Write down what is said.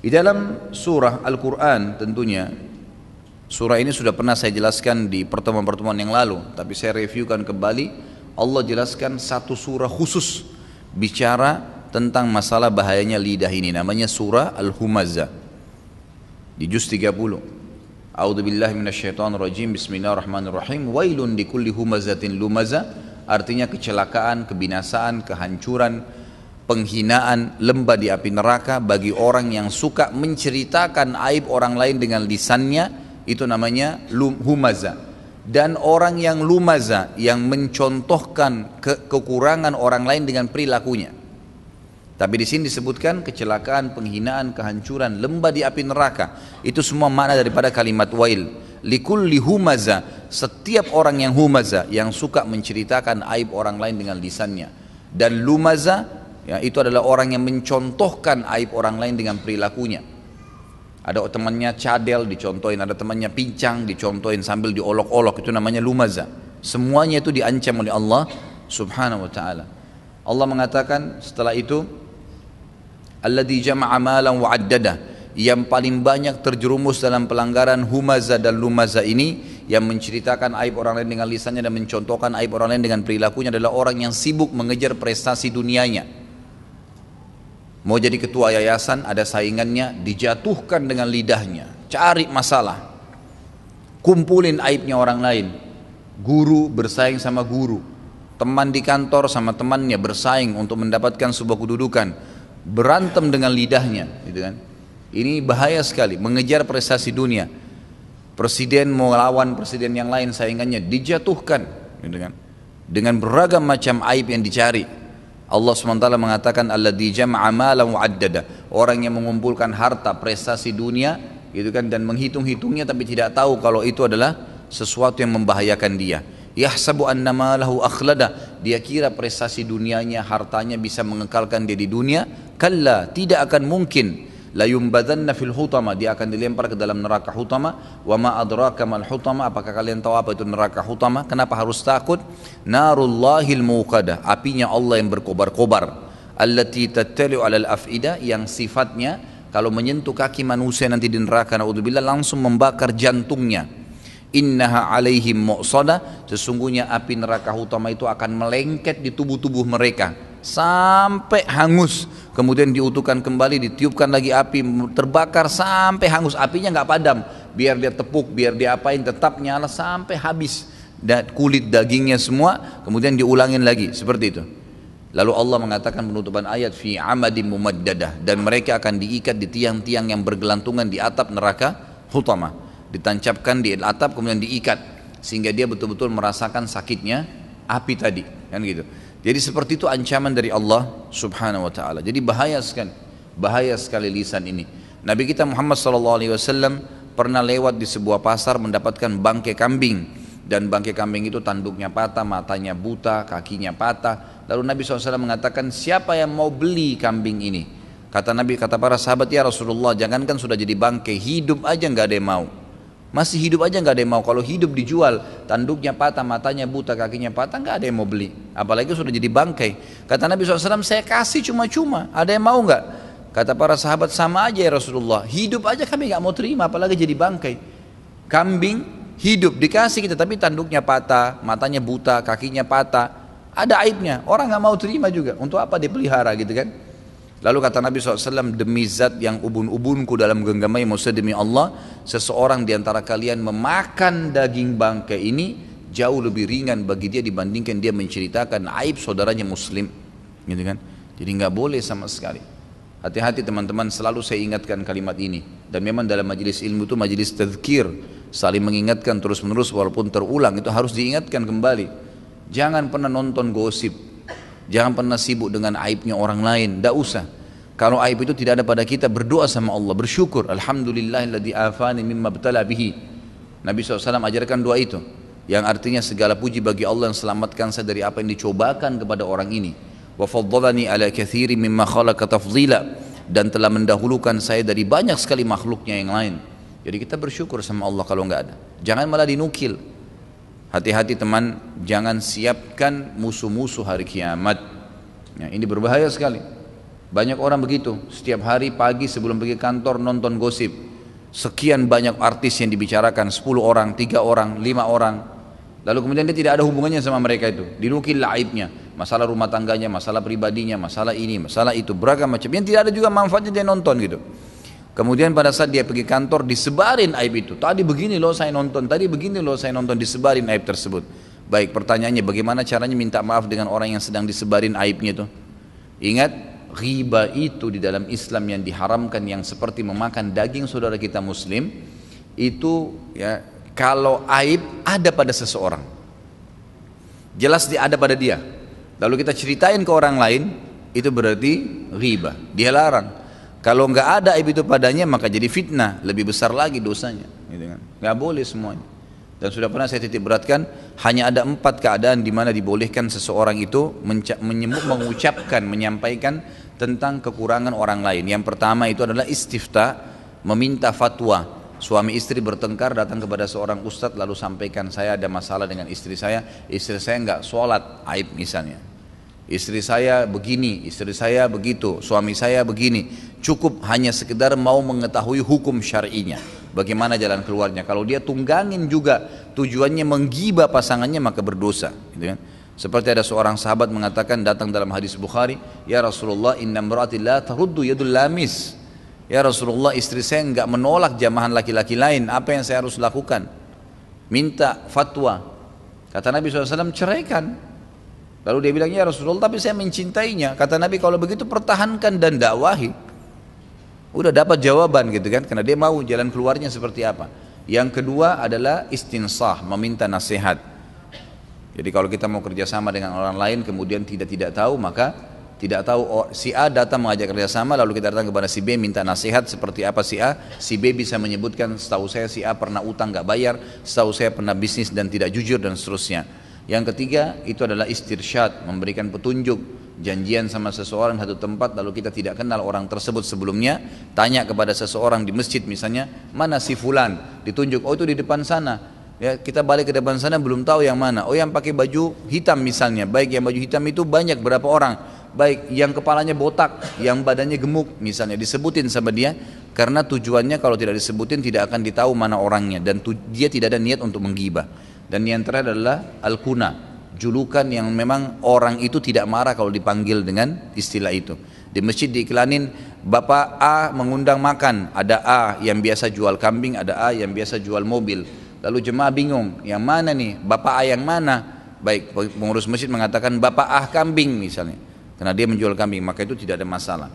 Di dalam surah Al-Quran tentunya, surah ini sudah pernah saya jelaskan di pertemuan-pertemuan yang lalu, tapi saya reviewkan kembali. Allah jelaskan satu surah khusus bicara tentang masalah bahayanya lidah ini, namanya surah Al-Humazah di juz 30. A'udzubillahi minasyaitonirrajim. Bismillahirrahmanirrahim. Wailun likulli humazatin lumazah, artinya kecelakaan, kebinasaan, kehancuran, penghinaan, lembah di api neraka bagi orang yang suka menceritakan aib orang lain dengan lisannya, itu namanya humaza. Dan orang yang lumaza, yang mencontohkan kekurangan orang lain dengan perilakunya. Tapi di sini disebutkan kecelakaan, penghinaan, kehancuran, lembah di api neraka. Itu semua makna daripada kalimat wail. Likulli humaza, setiap orang yang humaza, yang suka menceritakan aib orang lain dengan lisannya. Dan lumaza, ya, itu adalah orang yang mencontohkan aib orang lain dengan perilakunya. Ada temannya cadel dicontohin, ada temannya pincang dicontohin sambil diolok-olok, itu namanya lumaza. Semuanya itu diancam oleh Allah subhanahu wa ta'ala. Allah mengatakan setelah itu, alladzi jama'a malan wa addada, yang paling banyak terjerumus dalam pelanggaran humaza dan lumaza ini, yang menceritakan aib orang lain dengan lisannya dan mencontohkan aib orang lain dengan perilakunya, adalah orang yang sibuk mengejar prestasi dunianya. Mau jadi ketua yayasan, ada saingannya, dijatuhkan dengan lidahnya, cari masalah, kumpulin aibnya orang lain. Guru bersaing sama guru, teman di kantor sama temannya bersaing untuk mendapatkan sebuah kedudukan, berantem dengan lidahnya, gitu kan. Ini bahaya sekali, mengejar prestasi dunia. Presiden mau lawan presiden yang lain, saingannya dijatuhkan, gitu kan, dengan beragam macam aib yang dicari. Allah SWT mengatakan alladzi jama'a malan wa addada, orang yang mengumpulkan harta prestasi dunia, gitu kan, dan menghitung-hitungnya tapi tidak tahu kalau itu adalah sesuatu yang membahayakan dia. Yahsabu anna malahu akhlada, dia kira prestasi dunianya, hartanya bisa mengekalkan dia di dunia. Kalla, tidak akan mungkin. La yumbadanna fil hutama, dia akan dilempar ke dalam neraka hutama. Wa ma adraka mal hutama, apakah kalian tahu apa itu neraka hutama? Kenapa harus takut? Narullahil muqadah, apinya Allah yang berkobar-kobar. Allati tattali'u 'alal afida, yang sifatnya kalau menyentuh kaki manusia nanti di neraka, naudzubillah, langsung membakar jantungnya. Innaha 'alaihim mu'sada, sesungguhnya api neraka hutama itu akan melengket di tubuh-tubuh mereka sampai hangus, kemudian diutuhkan kembali, ditiupkan lagi api, terbakar sampai hangus, apinya nggak padam, biar dia tepuk, biar dia apain, tetap nyala sampai habis, dan kulit dagingnya semua, kemudian diulangin lagi seperti itu. Lalu Allah mengatakan penutupan ayat, fi amadim mumaddadah, dan mereka akan diikat di tiang-tiang yang bergelantungan di atap neraka hutama, ditancapkan di atap kemudian diikat, sehingga dia betul-betul merasakan sakitnya api tadi, kan gitu. Jadi seperti itu ancaman dari Allah subhanahu wa ta'ala. Jadi bahaya sekali lisan ini. Nabi kita Muhammad SAW pernah lewat di sebuah pasar mendapatkan bangkai kambing. Dan bangkai kambing itu tanduknya patah, matanya buta, kakinya patah. Lalu Nabi SAW mengatakan, siapa yang mau beli kambing ini? Kata Nabi, kata para sahabat, ya Rasulullah, jangankan sudah jadi bangkai, hidup aja nggak ada yang mau. Masih hidup aja nggak ada yang mau. Kalau hidup dijual, tanduknya patah, matanya buta, kakinya patah, nggak ada yang mau beli. Apalagi sudah jadi bangkai. Kata Nabi SAW, saya kasih cuma-cuma, ada yang mau nggak? Kata para sahabat, sama aja ya Rasulullah, hidup aja kami nggak mau terima, apalagi jadi bangkai. Kambing hidup dikasih kita, tapi tanduknya patah, matanya buta, kakinya patah, ada aibnya, orang nggak mau terima juga. Untuk apa dipelihara, gitu kan? Lalu kata Nabi SAW, demi zat yang ubun-ubunku dalam genggamai, maksudnya demi Allah, seseorang diantara kalian memakan daging bangkai ini jauh lebih ringan bagi dia dibandingkan dia menceritakan aib saudaranya muslim, gitu kan? Jadi nggak boleh sama sekali. Hati-hati teman-teman, selalu saya ingatkan kalimat ini. Dan memang dalam majelis ilmu itu majelis tadzkir, saling mengingatkan terus-menerus walaupun terulang, itu harus diingatkan kembali. Jangan pernah nonton gosip, jangan pernah sibuk dengan aibnya orang lain, tidak usah. Kalau aib itu tidak ada pada kita, berdoa sama Allah, bersyukur, alhamdulillahilladzi afani mimma btala bihi. Nabi SAW ajarkan doa itu, yang artinya segala puji bagi Allah yang selamatkan saya dari apa yang dicobakan kepada orang ini. Wa faddalani ala katsiri mimma khalaqa tafdhila, dan telah mendahulukan saya dari banyak sekali makhluknya yang lain. Jadi kita bersyukur sama Allah kalau enggak ada. Jangan malah dinukil. Hati-hati teman, jangan siapkan musuh-musuh hari kiamat. Ya, ini berbahaya sekali. Banyak orang begitu, setiap hari pagi sebelum pergi kantor nonton gosip. Sekian banyak artis yang dibicarakan, 10 orang, 3 orang, 5 orang. Lalu kemudian dia tidak ada hubungannya sama mereka itu. Dinukil aibnya, masalah rumah tangganya, masalah pribadinya, masalah ini, masalah itu, beragam macam. Yang tidak ada juga manfaatnya dia nonton gitu. Kemudian pada saat dia pergi kantor disebarin aib itu. Tadi begini loh saya nonton, tadi begini loh saya nonton, disebarin aib tersebut. Baik, pertanyaannya bagaimana caranya minta maaf dengan orang yang sedang disebarin aibnya itu? Ingat, riba itu di dalam Islam yang diharamkan, yang seperti memakan daging saudara kita muslim, itu ya, kalau aib ada pada seseorang, jelas dia ada pada dia, lalu kita ceritain ke orang lain, itu berarti riba, dia larang. Kalau nggak ada aib itu padanya, maka jadi fitnah, lebih besar lagi dosanya, gitu kan? Nggak boleh semuanya. Dan sudah pernah saya titik beratkan, hanya ada 4 keadaan di mana dibolehkan seseorang itu mengucapkan, menyampaikan tentang kekurangan orang lain. Yang pertama itu adalah istifta, meminta fatwa. Suami istri bertengkar, datang kepada seorang ustadz lalu sampaikan, saya ada masalah dengan istri saya nggak sholat, aib misalnya. Istri saya begini, istri saya begitu, suami saya begini. Cukup hanya sekedar mau mengetahui hukum syar'inya, bagaimana jalan keluarnya. Kalau dia tunggangin juga tujuannya menggibah pasangannya, maka berdosa, gitu kan? Seperti ada seorang sahabat mengatakan, datang dalam hadis Bukhari, ya Rasulullah, inna imra'ati la taruddu yadul lamis. Ya Rasulullah, istri saya enggak menolak jamahan laki-laki lain, apa yang saya harus lakukan? Minta fatwa. Kata Nabi SAW, ceraikan. Lalu dia bilang, ya Rasulullah, tapi saya mencintainya. Kata Nabi, kalau begitu pertahankan dan dakwahi. Udah dapat jawaban gitu kan, karena dia mau jalan keluarnya seperti apa. Yang kedua adalah istinsah, meminta nasihat. Jadi kalau kita mau kerjasama dengan orang lain kemudian tidak tahu, maka tidak tahu, si A datang mengajak kerjasama, lalu kita datang kepada si B minta nasihat seperti apa si A, si B bisa menyebutkan, setahu saya si A pernah utang gak bayar, setahu saya pernah bisnis dan tidak jujur, dan seterusnya. Yang ketiga itu adalah istirsyad, memberikan petunjuk. Janjian sama seseorang satu tempat, lalu kita tidak kenal orang tersebut sebelumnya, tanya kepada seseorang di masjid misalnya, mana si fulan, ditunjuk, oh itu di depan sana. Ya, kita balik ke depan sana belum tahu yang mana. Oh yang pakai baju hitam misalnya, baik, yang baju hitam itu banyak berapa orang, baik, yang kepalanya botak, yang badannya gemuk misalnya, disebutin sama dia, karena tujuannya kalau tidak disebutin tidak akan ditahu mana orangnya, dan dia tidak ada niat untuk menggibah. Dan yang terakhir adalah al-kuna, julukan yang memang orang itu tidak marah kalau dipanggil dengan istilah itu. Di masjid diiklanin, Bapak A mengundang makan, ada A yang biasa jual kambing, ada A yang biasa jual mobil. Lalu jemaah bingung, yang mana nih, Bapak A yang mana? Baik, pengurus masjid mengatakan Bapak A kambing misalnya, karena dia menjual kambing, maka itu tidak ada masalah.